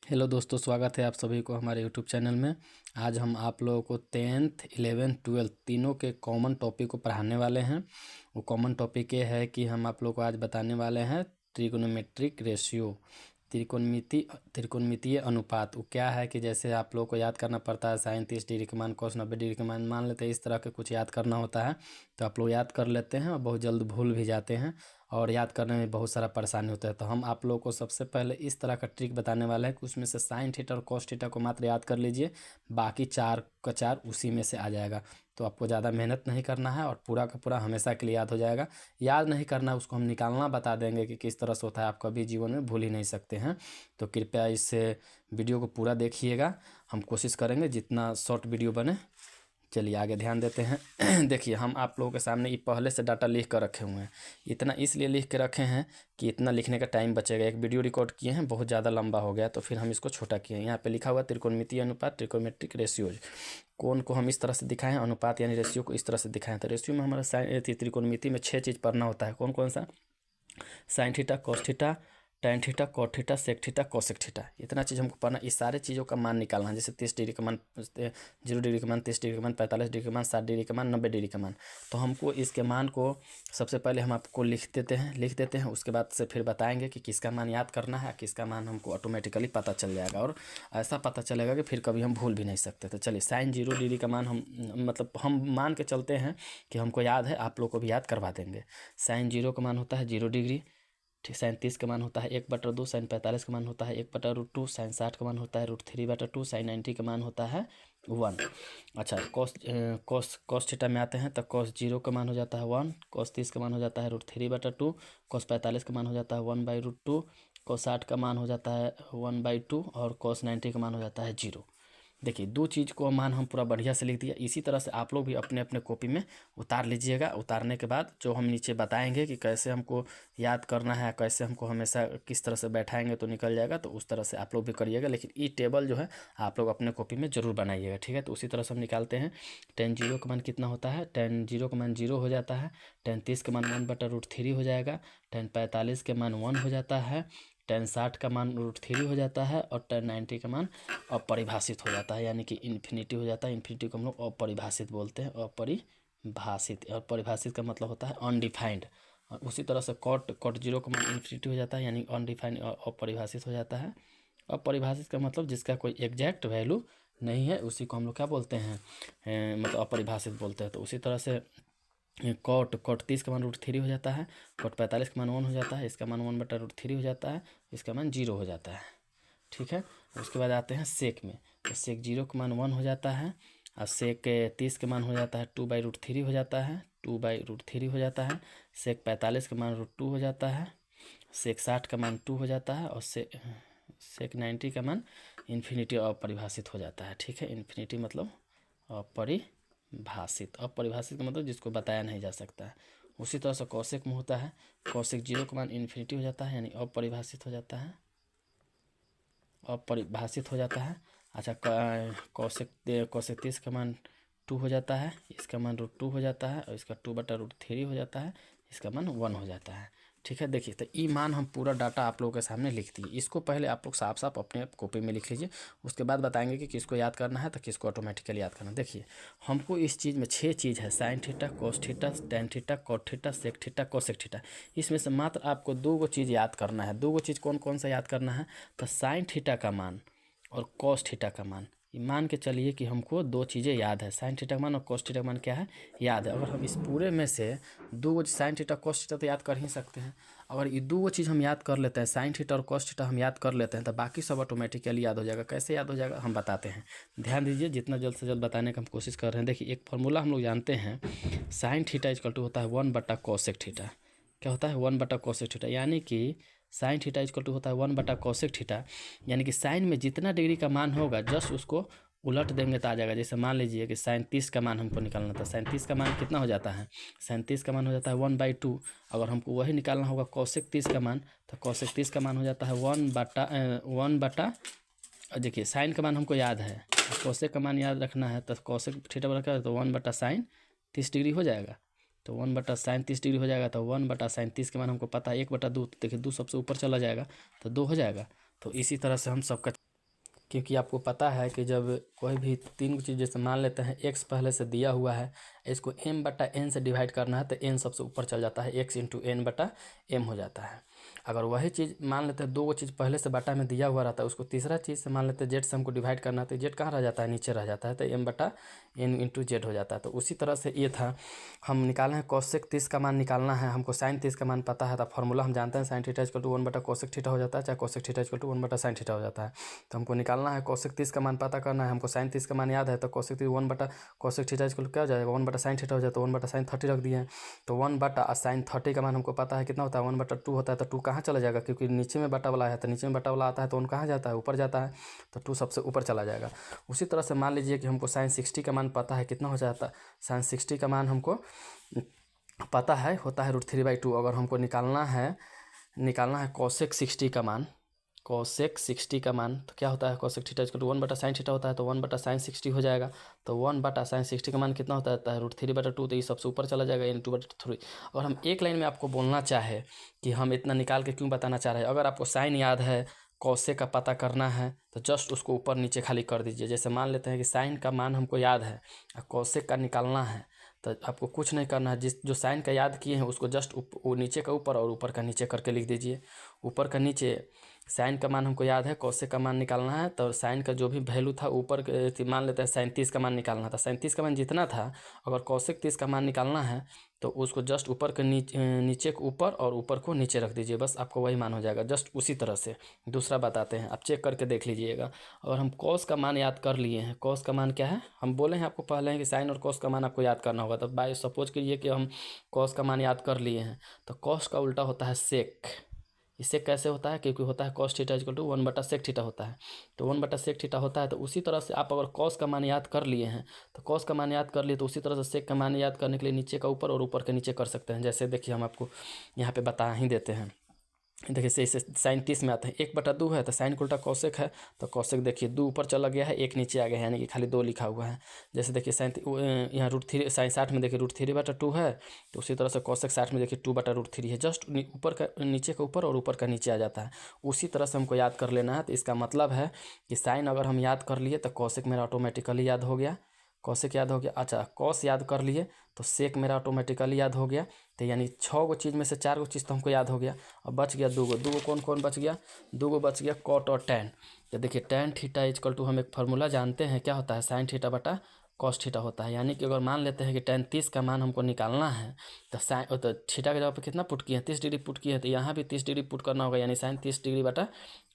Hello दोस्तों, स्वागत है आप सभी को हमारे यूट्यूब चैनल में। आज हम आप लोगों को 10th 11th 12th तीनों के कॉमन टॉपिक को पढ़ाने वाले हैं। वो कॉमन टॉपिक ये है कि हम आप लोगों को आज बताने वाले हैं त्रिकोणमितिक रेशियो, त्रिकोणमितीय अनुपात। वो क्या है कि जैसे आप लोगों को याद करना पड़ता है साइन 30 डिग्री का मान, कोस 90 डिग्री का मान, मान लेते हैं इस तरह के कुछ याद करना होता है तो आप लोग याद कर लेते हैं और बहुत जल्द भूल भी जाते हैं और याद करने में बहुत सारा परेशानी होता है। तो हम आप लोगों को सबसे पहले इस तरह का ट्रिक बताने वाले हैं कि उसमें से साइन थीटा और कॉस थीटा को मात्र याद कर लीजिए, बाकी 4 का 4 उसी में से आ जाएगा। तो आपको ज़्यादा मेहनत नहीं करना है और पूरा का पूरा हमेशा के लिए याद हो जाएगा। याद नहीं करना है, उसको हम निकालना बता देंगे कि किस तरह से होता है, आप कभी जीवन में भूल ही नहीं सकते हैं। तो कृपया इस वीडियो को पूरा देखिएगा, हम कोशिश करेंगे जितना शॉर्ट वीडियो बने। चलिए आगे ध्यान देते हैं। देखिए, हम आप लोगों के सामने ये पहले से डाटा लिख कर रखे हुए हैं। इतना इसलिए लिख के रखे हैं कि इतना लिखने का टाइम बचेगा। एक वीडियो रिकॉर्ड किए हैं, बहुत ज़्यादा लंबा हो गया तो फिर हम इसको छोटा किए हैं। यहाँ पे लिखा हुआ त्रिकोणमितीय अनुपात, ट्रिकोमेट्रिक रेशियोज। कौन को हम इस तरह से दिखाएं, अनुपात यानी रेशियो को इस तरह से दिखाएं। तो रेशियो में हमारा त्रिकोणमिति में 6 चीज़ पढ़ना होता है। कौन कौन सा? Sine theta, cos theta, tan theta, cot theta, sec theta, cosec theta. इतना चीज़ हमको पढ़ना। इस सारे चीज़ों का मान निकालना है। जैसे 30 डिग्री का मान, 0 डिग्री का मान, 30 डिग्री का मान, 45 डिग्री का मान, 60 डिग्री का मान, 90 डिग्री का मान। तो हमको इसके मान को सबसे पहले हम आपको लिख देते हैं। उसके बाद से फिर बताएंगे कि किसका मान याद करना है, किसका मान हमको ऑटोमेटिकली पता चल जाएगा और ऐसा पता चलेगा कि फिर कभी हम भूल भी नहीं सकते। तो चलिए, साइन 0 डिग्री का मान हम मान के चलते हैं कि हमको याद है, आप लोग को भी याद करवा देंगे। साइन 0 का मान होता है 0 डिग्री, ठीक। साइन 30 का मान होता है 1/2, साइन 45 का मान होता है 1/√2, साइन 60 का मान होता है √3/2, साइन 90 का मान होता है 1। अच्छा, कॉस थीटा में आते हैं तो कॉस 0 का मान हो जाता है 1, कॉस 30 का मान हो जाता है √3/2, कॉस 45 का मान हो जाता है 1/√2, कॉस 60 का मान हो जाता है 1/2 और कॉस 90 का मान हो जाता है 0। देखिए, 2 चीज़ को मान हम पूरा बढ़िया से लिख दिया। इसी तरह से आप लोग भी अपने अपने कॉपी में उतार लीजिएगा। उतारने के बाद जो हम नीचे बताएंगे कि कैसे हमको याद करना है, कैसे हमको हमेशा किस तरह से बैठाएंगे तो निकल जाएगा, तो उस तरह से आप लोग भी करिएगा। लेकिन ये टेबल जो है आप लोग अपने कॉपी में ज़रूर बनाइएगा, ठीक है। तो उसी तरह से हम निकालते हैं। tan 0 का मान कितना होता है? tan 0 का मान 0 हो जाता है। tan 30 का मान 1/√3 हो जाएगा। tan 45 के मान 1 हो जाता है। tan 60 का मान √3 हो जाता है और tan 90 का मान अपरिभाषित हो जाता है, यानी कि इन्फिनिटी हो जाता है। इन्फिनिटी को हम लोग अपरिभाषित बोलते हैं। अपरिभाषित, और परिभाषित का मतलब होता है अनडिफाइंड। और उसी तरह से कॉट 0 का मान इन्फिनिटी हो जाता है, यानी अनडिफाइंड और अपरिभाषित हो जाता है। अपरिभाषित का मतलब जिसका कोई एग्जैक्ट वैल्यू नहीं है, उसी को हम लोग क्या बोलते हैं, मतलब अपरिभाषित बोलते हैं। तो उसी तरह से कॉट 30 का मान √3 हो जाता है। कॉट 45 का मान 1 हो जाता है। इसका मान 1/√3 हो जाता है। इसका मान 0 हो जाता है, ठीक है। उसके बाद आते हैं सेक में। तो सेक 0 का मान 1 हो जाता है और सेक 30 का मान हो जाता है 2/√3 हो जाता है, 2/√3 हो जाता है। सेक 45 का मान √2 हो जाता है। सेक 60 का मान 2 हो जाता है और सेक 90 का मान इन्फिनिटी अपरिभाषित हो जाता है, ठीक है। इन्फिनिटी मतलब अपरिभाषित। अपरिभाषित का मतलब जिसको बताया नहीं जा सकता है। उसी तरह से कौशिक में होता है। कौशिक 0 का मान इन्फिनिटी हो जाता है, यानी अपरिभाषित हो जाता है, अपरिभाषित हो जाता है। अच्छा, कौशिक 30 का मान 2 हो जाता है। इसका मान √2 हो जाता है और इसका 2/√3 हो जाता है। इसका मान 1 हो जाता है, ठीक है। देखिए, तो ई मान हम पूरा डाटा आप लोगों के सामने लिख दिए। इसको पहले आप लोग साफ साफ अपने कॉपी में लिख लीजिए। उसके बाद बताएंगे कि किसको याद करना है तो किसको ऑटोमेटिकली याद करना है। देखिए, हमको इस चीज़ में 6 चीज़ है, sine theta, cos theta, tan theta, cot theta, sec theta, cosec theta. इसमें से मात्र आपको 2 चीज़ याद करना है। 2 चीज़ कौन कौन सा याद करना है? तो साइन थीटा का मान और कॉस थीटा का मान। ये मान के चलिए कि हमको 2 चीज़ें याद है, साइन थीटा का मान और कॉस थीटा का मान क्या है, याद है। अगर हम इस पूरे में से 2 साइन थीटा कॉस थीटा तो याद कर ही सकते हैं। अगर ये 2 चीज़ हम याद कर लेते हैं, साइन थीटा और कॉस थीटा हम याद कर लेते हैं, तो बाकी सब ऑटोमेटिकली याद हो जाएगा। कैसे याद हो जाएगा हम बताते हैं, ध्यान दीजिए। जितना जल्द से जल्द बताने का हम कोशिश कर रहे हैं। देखिए, एक फार्मूला हम लोग जानते हैं, साइन थीटा इक्वल टू होता है 1/कोसेक थीटा। क्या होता है? 1/कोसेक थीटा, यानी कि साइन थीटा इक्वल टू होता है 1/कोसेक थीटा। यानी कि साइन में जितना डिग्री का मान होगा जस्ट उसको उलट देंगे तो आ जाएगा। जैसे मान लीजिए कि साइन 30 का मान हमको निकालना था। साइन 30 का मान कितना हो जाता है? साइन 30 का मान हो जाता है 1/2। अगर हमको वही निकालना होगा कोसेक 30 का मान, तो कोसेक 30 का मान हो जाता है 1/। देखिए, साइन का मान हमको याद है, कोसेक का मान याद रखना है, तो कोसेक थीटा बराबर तो 1/साइन 30 डिग्री हो जाएगा। तो 1/साइन 30 डिग्री हो जाएगा। तो 1/साइन 30 के मान हमको पता है 1/2। देखिए, 2 सबसे ऊपर चला जाएगा तो 2 हो जाएगा। तो इसी तरह से हम सबका क्योंकि आपको पता है कि जब कोई भी तीन चीज़ जैसे मान लेते हैं x पहले से दिया हुआ है, इसको m/n से डिवाइड करना है तो n सबसे ऊपर चल जाता है, x × n/m हो जाता है। अगर वही चीज़ मान लेते हैं दो चीज़ पहले से बटा में दिया हुआ रहता है, उसको तीसरा चीज़ से मान लेते हैं z से हमको डिवाइड करना है तो z कहाँ रह जाता है, नीचे रह जाता है, तो m/n × z हो जाता है। तो उसी तरह से ये था, हम निकाले हैं कोसेक 30 का मान निकालना है, हमको साइन 30 का मान पता है, तो फॉर्मूला हम जानते हैं साइन थीटा = 1/कोसेक थीटा हो जाता है, चाहे कोसेक थीटा = 1/साइन थीटा हो जाता है। तो हमको निकालना है कोसेक 30 का मान पता करना है, हमको साइन 30 का मान याद है, तो कोसेक 30 1/कोसेक थीटा = क्या हो जाएगा, 1/साइन थीटा हो जाए, तो 1/साइन 30 रख दिए हैं। तो 1/साइन 30 का मान हमको पता है कितना होता है, 1/2 होता है। तो 2 कहाँ चला जाएगा, क्योंकि नीचे में बटा वाला है, तो नीचे में बटा वाला आता है तो 1 कहाँ जाता है, ऊपर जाता है, तो 2 सबसे ऊपर चला जाएगा। उसी तरह से मान लीजिए कि हमको साइन 60 का मान पता है, कितना हो जाता है, साइन 60 का मान हमको पता है होता है √3/2। अगर हमको निकालना है कोसेक 60 का मान, कोसेक 60 का मान तो क्या होता है, कोसेक थीटा = 1/साइन थीटा होता है, तो 1/साइन 60 हो जाएगा। तो 1/साइन 60 का मान कितना होता है √3/2, तो ये सबसे ऊपर चला जाएगा, n 2/3। और हम एक लाइन में आपको बोलना चाहे कि हम इतना निकाल के क्यों बताना चाह रहे हैं, अगर आपको साइन याद है, कोसेक का पता करना है, तो जस्ट उसको ऊपर नीचे खाली कर दीजिए। जैसे मान लेते हैं कि साइन का मान हमको याद है और कोसेक का निकालना है, तो आपको कुछ नहीं करना है, जो साइन का याद किए हैं उसको जस्ट वो नीचे का ऊपर और ऊपर का नीचे करके लिख दीजिए। ऊपर का नीचे साइन का मान हमको याद है, कोसेक का मान निकालना है, तो साइन का जो भी वैल्यू था ऊपर मान लेते हैं साइन 30 का मान निकालना था, साइन 30 का मान जितना था, अगर कोसेक 30 का मान निकालना है तो उसको जस्ट ऊपर के नीचे को ऊपर और ऊपर को नीचे रख दीजिए, बस आपको वही मान हो जाएगा। जस्ट उसी तरह से दूसरा बताते हैं, आप चेक करके देख लीजिएगा। और हम कॉस का मान याद कर लिए हैं, कॉस का मान क्या है, हम बोले हैं आपको पहले हैं कि साइन और कॉस का मान आपको याद करना होगा। तो बाय सपोज कीजिए कि हम कॉस का मान याद कर लिए हैं, तो कॉस का उल्टा होता है सेक। इससे कैसे होता है, क्योंकि होता है cos थीटा = 1/sec थीटा होता है, तो 1/sec थीटा होता है। तो उसी तरह से आप अगर cos का मान याद कर लिए हैं, तो cos का मान याद कर लिए, तो उसी तरह से sec का मान याद करने के लिए नीचे का ऊपर और ऊपर के नीचे कर सकते हैं। जैसे देखिए हम आपको यहाँ पे बता ही देते हैं, देखिए इसे साइन 30 में आते हैं, 1/2 है तो साइन का उल्टा कोसेक है, तो कोसेक देखिए 2 ऊपर चला गया है, 1 नीचे आ गया है, यानी कि खाली 2 लिखा हुआ है। जैसे देखिए साइन यहाँ √3 साइन 60 में देखिए √3/2 है, तो उसी तरह से कोसेक 60 में देखिए 2/√3 है, जस्ट ऊपर का नीचे का ऊपर और ऊपर का नीचे आ जाता है। उसी तरह से हमको याद कर लेना है। तो इसका मतलब है कि साइन अगर हम याद कर लिए तो कोसेक मेरा ऑटोमेटिकली याद हो गया, कोसेक याद हो गया। अच्छा कॉस याद कर लिए तो सेक मेरा ऑटोमेटिकली याद हो गया। तो यानी 6 गो चीज़ में से 4 गो चीज़ तो हमको याद हो गया। अब बच गया 2 गो कौन कौन बच गया, 2 गो बच गया कॉट और टैन। तो देखिए टैन थीटा = हम एक फार्मूला जानते हैं क्या होता है, साइन थीटा बटा कॉस थीटा होता है। यानी कि अगर मान लेते हैं कि टैन 30 का मान हमको निकालना है, तो तो थीटा के जगह पे कितना पुट किए हैं, 30 डिग्री पुट किए हैं, तो यहाँ भी 30 डिग्री पुट करना होगा, यानी साइन 30 डिग्री बटा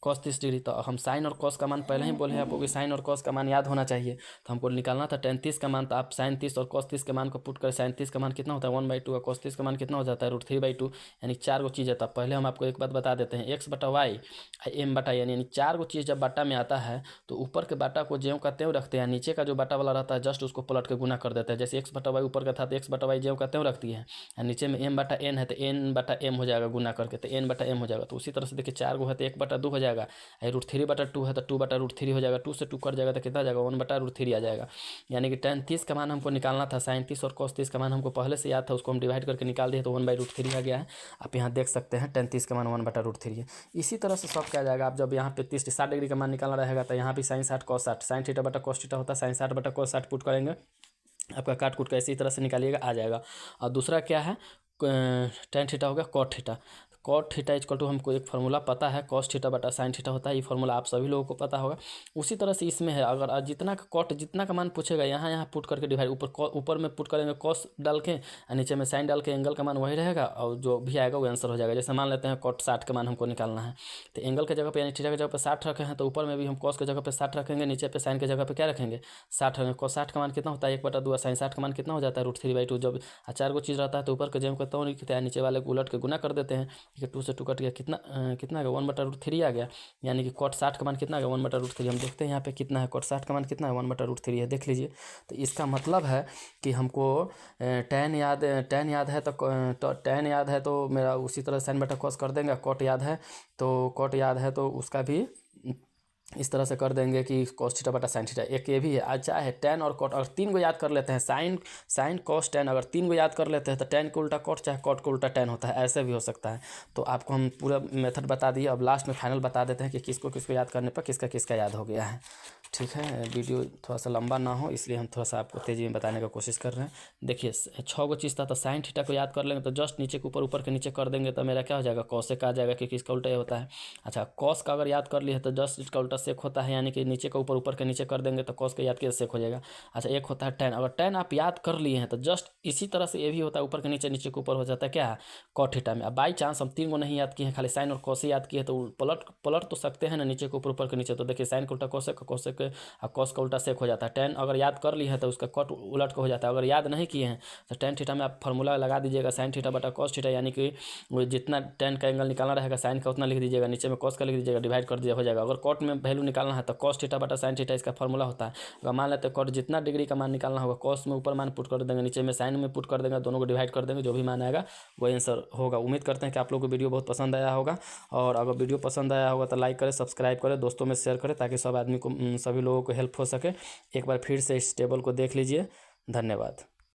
कॉस 30 डिग्री। तो हम साइन और कॉस का मान पहले ही बोले हैं आपको कि साइन और कॉस का मान याद होना चाहिए, तो हमको निकालना था टैन 30 का मान। तो आप साइन 30 और कॉस 30 के मान को पुट कर, साइन 30 का मान कितना होता है 1/2 और कॉस 30 का मान कितना हो जाता है √3/2, यानी 4 गो चीज़ है। तब पहले हम आपको एक बात बता देते हैं, x/y m/n, यानी 4 गो चीज़ जब बाटा में आता है तो ऊपर के बाटा को ज्यों का त्यों रखते हैं, नीचे का जो बाटा वाला रहता है जस्ट उसको पलट के गुना कर देते हैं। जैसे x/y ऊपर का था तो x/y ज्यों का त्यों रखती है, और नीचे में m/n है तो n/m हो जाएगा गुना करके, तो n/m हो जाएगा। तो उसी तरह से देखिए 4 गो है तो 1/2 हो जाएगा, √3/2 है तो 2/√3 हो जाएगा, 2 से 2 कट जाएगा तो कितना आ जाएगा 1/√3 आ जाएगा। यानी कि टैन 30 का मान हमको निकालना था, साइन 30 और कॉस 30 का मान हमको पहले से याद था, उसको हम डिवाइड करके निकाल दिए तो 1/√3 आ गया है। आप यहाँ देख सकते हैं टैन 30 का मान 1/√3 है। इसी तरह से सब क्या आ जाएगा, आप जब यहाँ पे 60 डिग्री का मान निकालना रहेगा तो यहाँ भी साइन 60 कॉस 60, साइन थीटा बटा कॉस थीटा होता है, साइन 60 बटा कॉस 60 पुट करेंगे, आपका काट कूट का इसी तरह से निकालिएगा आ जाएगा। और दूसरा क्या है, टैन थीटा हो गया कॉट थीटा। कॉट थीटा = हमको एक फार्मूला पता है, कॉस थीटा बटा साइन थीटा होता है, ये फार्मूला आप सभी लोगों को पता होगा। उसी तरह से इसमें है, अगर जितना का कॉट जितना का मान पूछेगा यहाँ पुट करके डिवाइड, ऊपर में पुट करेंगे कॉस डाल के, और नीचे में साइन डाल के एंगल का मान वही रहेगा, और जो भी आएगा वो आंसर हो जाएगा। जैसे मान लेते हैं कॉट 60 का मान हमको निकालना है, तो एंगल के जगह पे यानी थीटा के जगह पे 60 रखे हैं, तो ऊपर में भी हम कॉस के जगह पे 60 रखेंगे, नीचे पे साइन के जगह पे क्या रखेंगे 60 रखेंगे। कॉस 60 का मान कितना होता है 1/2, साइन 60 का मान कितना हो जाता है √3/2। जब 4 गो चीज़ रहता है तो ऊपर के जम करता हूँ लिखते हैं, नीचे वाले को उलट के गुना कर देते हैं, ठीक है 2 से 2 कट गया, कितना आ गया 1/√3 आ गया। यानी कि कॉट 60 का मान कितना आ गया 1/√3। हम देखते हैं यहाँ पे कितना है, कॉट 60 का मान कितना है 1/√3 है, देख लीजिए। तो इसका मतलब है कि हमको टैन याद है तो टैन याद है तो मेरा उसी तरह साइन बटा कॉस कर देंगे, कॉट याद है तो उसका भी इस तरह से कर देंगे कि cos थीटा बटा sin थीटा। एक ये भी है। अच्छा है tan और cot, अगर 3 को याद कर लेते हैं, sin cos tan, अगर 3 को याद कर लेते हैं तो tan को उल्टा cot चाहे cot को उल्टा tan होता है, ऐसे भी हो सकता है। तो आपको हम पूरा मेथड बता दिए। अब लास्ट में फाइनल बता देते हैं कि किसको किसको याद करने पर किसका किसका याद हो गया है। ठीक है, वीडियो थोड़ा सा लंबा ना हो इसलिए हम थोड़ा सा आपको तेज़ी में बताने का कोशिश कर रहे हैं। देखिए 6 गो चीज़ था, तो साइन थीटा को याद कर लेंगे तो जस्ट नीचे के ऊपर, ऊपर के नीचे कर देंगे तो मेरा क्या हो जाएगा, कॉसेक आ जाएगा, क्योंकि इसका उल्टा ये होता है। अच्छा, कॉस का अगर याद कर लिए तो जस्ट इसका उल्टा सेक होता है, यानी कि नीचे का ऊपर, ऊपर के नीचे कर देंगे तो कॉस का याद किया सेक हो जाएगा। अच्छा, एक होता है टेन, अगर टेन आप याद कर लिए हैं तो जस्ट इसी तरह से ये भी होता है, ऊपर के नीचे, नीचे के ऊपर हो जाता है क्या, कॉट थीटा में। अब बाई चांस हम 3 को नहीं याद किए हैं, खाली साइन और कॉस ही याद किए, तो पलट तो सकते हैं ना नीचे के ऊपर, ऊपर के नीचे। तो देखिए साइन का उल्टा कॉसेक, कॉसेक और कॉस का उल्टा सेक हो जाता है। टेन अगर याद कर लिए हैं तो उसका कॉट उलट का हो जाता है। अगर याद नहीं किए हैं तो टेन थीटा में आप फार्मूला लगा दीजिएगा, साइन थीटा बटा कॉस थीटा, यानी कि वो जितना टेन का एंगल निकालना रहेगा साइन का उतना लिख दीजिएगा, नीचे में कॉस का लिख दीजिएगा, डिवाइड कर दीजिए, हो जाएगा। अगर कॉट में वैल्यू निकालना है तो कॉस थीटा बटा साइन थीटा इसका फार्मूला होता है। अगर मान लेते हैं कॉट जितना डिग्री का मान निकालना होगा, कॉस में ऊपर मान पुट कर देंगे, नीचे में साइन में पुट कर देंगे, दोनों को डिवाइड कर देंगे, जो भी मान आएगा वो आंसर होगा। उम्मीद करते हैं कि आप लोगों को वीडियो बहुत पसंद आया होगा, और अगर वीडियो पसंद आया होगा तो लाइक करें, सब्सक्राइब करें, दोस्तों में शेयर करें, ताकि सब आदमी को, सभी लोगों को हेल्प हो सके। एक बार फिर से इस टेबल को देख लीजिए। धन्यवाद।